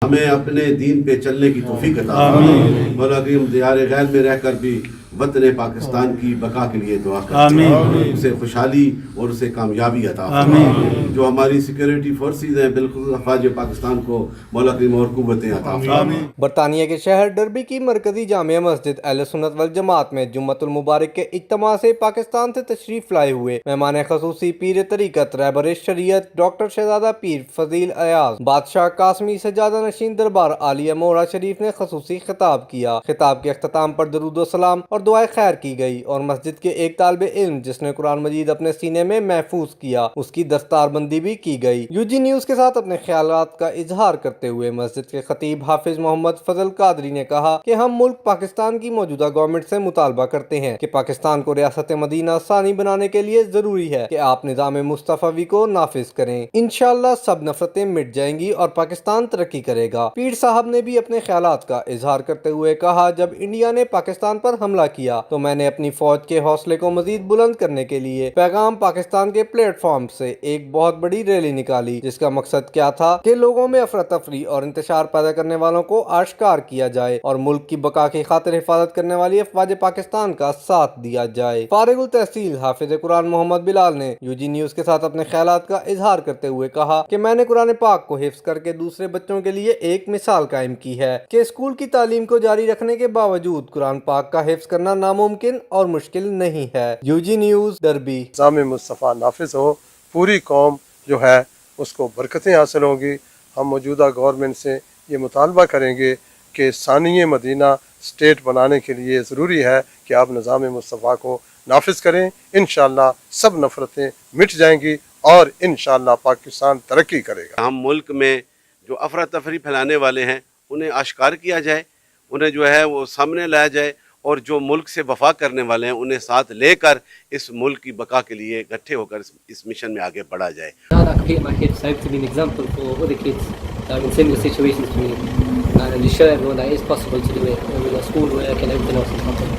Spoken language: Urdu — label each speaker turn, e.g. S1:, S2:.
S1: ہمیں اپنے دین پہ چلنے کی توفیق عطا فرمائے۔ مولا کریم دیار غیر میں رہ کر بھی وطن پاکستان کی بقا کے لیے دعا کرتے ہیں، اسے خوشحالی اور اسے کامیابی عطا فرمائے۔ جو ہماری سیکورٹی فورسز ہیں بالخصوص افواج پاکستان کو مولا کریم اور قوتیں عطا فرمائے۔
S2: برطانیہ کے شہر ڈربی کی مرکزی جامع مسجد اہل سنت والجماعت میں جمعۃ المبارک کے اجتماع سے پاکستان سے تشریف لائے ہوئے مہمان خصوصی پیر طریقت رہبر شریعت ڈاکٹر شہزادہ پیر فضیل ایاز بادشاہ قاسمی سجادہ نشین دربار عالیہ مورا شریف نے خصوصی خطاب کیا۔ خطاب کے اختتام پر درود و سلام اور دعائے خیر کی گئی اور مسجد کے ایک طالب علم جس نے قرآن مجید اپنے سینے میں محفوظ کیا اس کی دستار بندی بھی کی گئی۔ یو جی نیوز کے ساتھ اپنے خیالات کا اظہار کرتے ہوئے مسجد کے خطیب حافظ محمد فضل قادری نے کہا کہ ہم ملک پاکستان کی موجودہ گورنمنٹ سے مطالبہ کرتے ہیں کہ پاکستان کو ریاست مدینہ ثانی بنانے کے لیے ضروری ہے کہ آپ نظام مصطفی کو نافذ کریں۔ انشاءاللہ سب نفرتیں مٹ جائیں گی اور پاکستان ترقی کرے گا۔ پیر صاحب نے بھی اپنے خیالات کا اظہار کرتے ہوئے کہا جب انڈیا نے پاکستان پر حملہ کیا تو میں نے اپنی فوج کے حوصلے کو مزید بلند کرنے کے لیے پیغام پاکستان کے پلیٹ فارم سے ایک بہت بڑی ریلی نکالی جس کا مقصد کیا تھا کہ لوگوں میں افراتفری اور انتشار پیدا کرنے والوں کو آشکار کیا جائے اور ملک کی بقا کی خاطر حفاظت کرنے والی افواج پاکستان کا ساتھ دیا جائے۔ فارغ التحصیل حافظ قرآن محمد بلال نے یو جی نیوز کے ساتھ اپنے خیالات کا اظہار کرتے ہوئے کہا کہ میں نے قرآن پاک کو حفظ کر کے دوسرے بچوں کے لیے ایک مثال قائم کی ہے کہ اسکول کی تعلیم کو جاری رکھنے کے باوجود قرآن پاک کا حفظ کرنا ناممکن اور مشکل نہیں ہے۔ U G news Derby.
S3: نظام مصطفیٰ نافذ ہو، پوری قوم جو ہے اس کو برکتیں حاصل ہوں گی۔ ہم موجودہ گورنمنٹ سے یہ مطالبہ کریں گے کہ ثانی مدینہ اسٹیٹ بنانے کے لیے ضروری ہے کہ آپ نظام مصطفیٰ کو نافذ کریں۔ انشاءاللہ سب نفرتیں مٹ جائیں گی اور انشاءاللہ پاکستان ترقی کرے گا۔
S1: ہم ملک میں جو افراتفری پھیلانے والے ہیں انہیں آشکار کیا جائے، انہیں جو ہے وہ سامنے لایا جائے اور جو ملک سے وفا کرنے والے ہیں انہیں ساتھ لے کر اس ملک کی بقا کے لیے اکٹھے ہو کر اس مشن میں آگے بڑھا جائے۔
S4: I create my kids out to be an example for other kids that are in similar situations to me and to show everyone that it is possible to do it with school work and everything else on top of it.